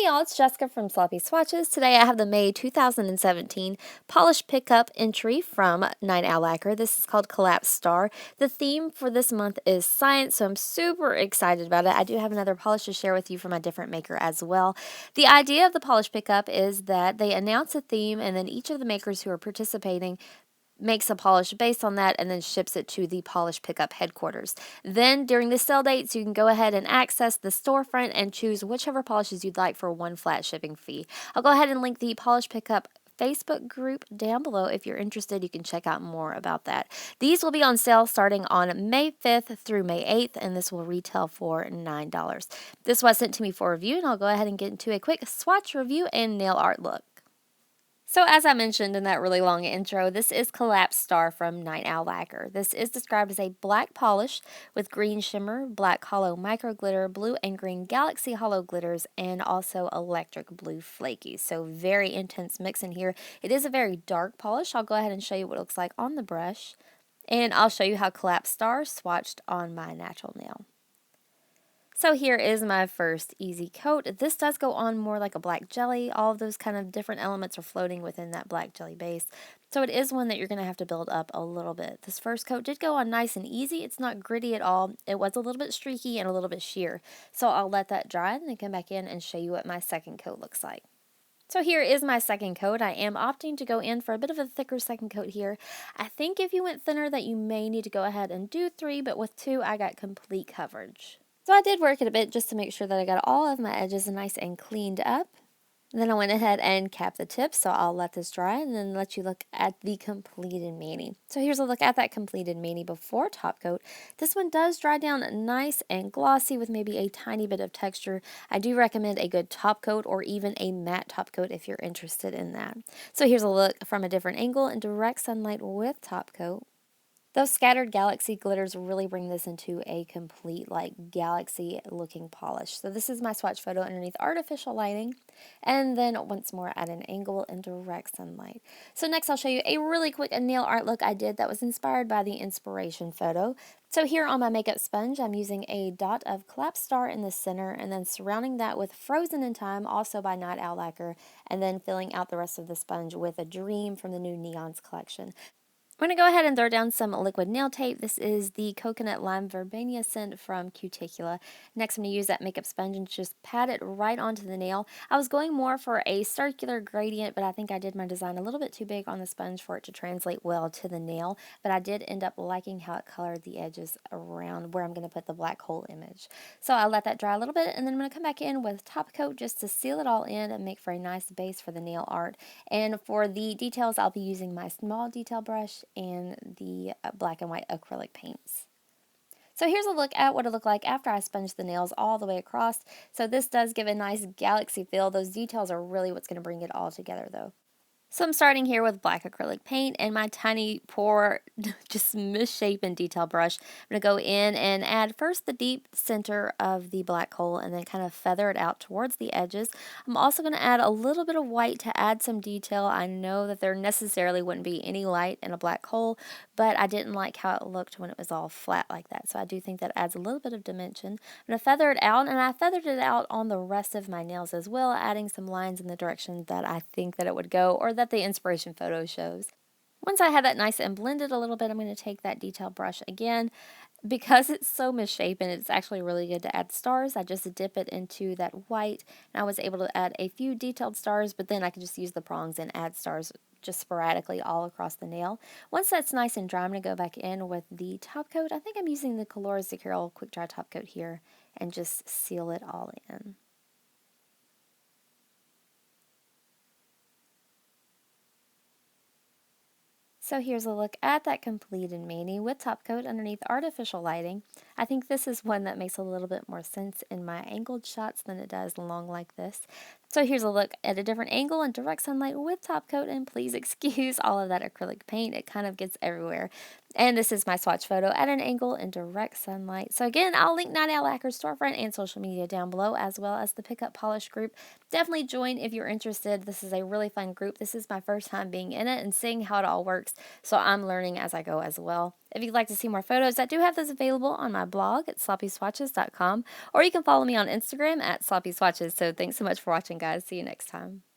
y'all, it's Jessica from Sloppy Swatches. Today I have the May 2017 Polish Pickup entry from Night Owl Lacquer. This is called Collapsed Star. The theme for this month is science, so I'm super excited about it. I do have another polish to share with you from a different maker as well. The idea of the Polish Pickup is that they announce a theme and then each of the makers who are participating makes a polish based on that and then ships it to the polish pickup headquarters. Then during the sale dates, you can go ahead and access the storefront and choose whichever polishes you'd like for one flat shipping fee. I'll go ahead and link the polish pickup Facebook group down below. If you're interested, you can check out more about that. These will be on sale starting on May 5th through May 8th, and this will retail for $9. This was sent to me for review, and I'll go ahead and get into a quick swatch review and nail art look. So as I mentioned in that really long intro, this is Collapsed Star from Night Owl Lacquer. This is described as a black polish with green shimmer, black hollow micro glitter, blue and green galaxy hollow glitters, and also electric blue flaky. So very intense mix in here. It is a very dark polish. I'll go ahead and show you what it looks like on the brush. And I'll show you how Collapsed Star swatched on my natural nail. So here is my first easy coat. This does go on more like a black jelly. All of those kind of different elements are floating within that black jelly base. So it is one that you're going to have to build up a little bit. This first coat did go on nice and easy. It's not gritty at all. It was a little bit streaky and a little bit sheer. So I'll let that dry and then come back in and show you what my second coat looks like. So here is my second coat. I am opting to go in for a bit of a thicker second coat here. I think if you went thinner that you may need to go ahead and do 3, but with 2 I got complete coverage. So I did work it a bit just to make sure that I got all of my edges nice and cleaned up. And then I went ahead and capped the tips, so I'll let this dry and then let you look at the completed mani. So here's a look at that completed mani before top coat. This one does dry down nice and glossy with maybe a tiny bit of texture. I do recommend a good top coat or even a matte top coat if you're interested in that. So here's a look from a different angle in direct sunlight with top coat. Those scattered galaxy glitters really bring this into a complete galaxy looking polish. So this is my swatch photo underneath artificial lighting and then once more at an angle in direct sunlight. So next I'll show you a really quick nail art look I did that was inspired by the inspiration photo. So here on my makeup sponge I'm using a dot of Collapsed Star in the center and then surrounding that with Frozen in Time, also by Night Owl Lacquer, and then filling out the rest of the sponge with a Dream from the new Neons collection. I'm going to go ahead and throw down some liquid nail tape. This is the Coconut Lime Verbena scent from Cuticula. Next, I'm going to use that makeup sponge and just pat it right onto the nail. I was going more for a circular gradient, but I think I did my design a little bit too big on the sponge for it to translate well to the nail. But I did end up liking how it colored the edges around where I'm going to put the black hole image. So I'll let that dry a little bit, and then I'm going to come back in with top coat just to seal it all in and make for a nice base for the nail art. And for the details, I'll be using my small detail brush and the black and white acrylic paints. So here's a look at what it looked like after I sponged the nails all the way across. So this does give a nice galaxy feel. Those details are really what's going to bring it all together though. So I'm starting here with black acrylic paint and my tiny, poor, just misshapen detail brush. I'm going to go in and add first the deep center of the black hole and then kind of feather it out towards the edges. I'm also going to add a little bit of white to add some detail. I know that there necessarily wouldn't be any light in a black hole, but I didn't like how it looked when it was all flat like that. So I do think that adds a little bit of dimension. I'm going to feather it out, and I feathered it out on the rest of my nails as well, adding some lines in the direction that I think that it would go or that the inspiration photo shows. Once I have that nice and blended a little bit, I'm going to take that detail brush again. Because it's so misshapen, it's actually really good to add stars. I just dip it into that white, and I was able to add a few detailed stars, but then I can just use the prongs and add stars just sporadically all across the nail. Once that's nice and dry, I'm going to go back in with the top coat. I think I'm using the Colora Secure Quick Dry Top Coat here and just seal it all in. So here's a look at that completed mani with top coat underneath artificial lighting. I think this is one that makes a little bit more sense in my angled shots than it does long like this. So here's a look at a different angle in direct sunlight with top coat, and please excuse all of that acrylic paint. It kind of gets everywhere. And this is my swatch photo at an angle in direct sunlight. So again, I'll link Night Owl Lacquer's storefront and social media down below, as well as the Pickup Polish group. Definitely join if you're interested. This is a really fun group. This is my first time being in it and seeing how it all works, so I'm learning as I go as well. If you'd like to see more photos, I do have those available on my blog at sloppyswatches.com, or you can follow me on Instagram at sloppyswatches. So thanks so much for watching, guys. See you next time.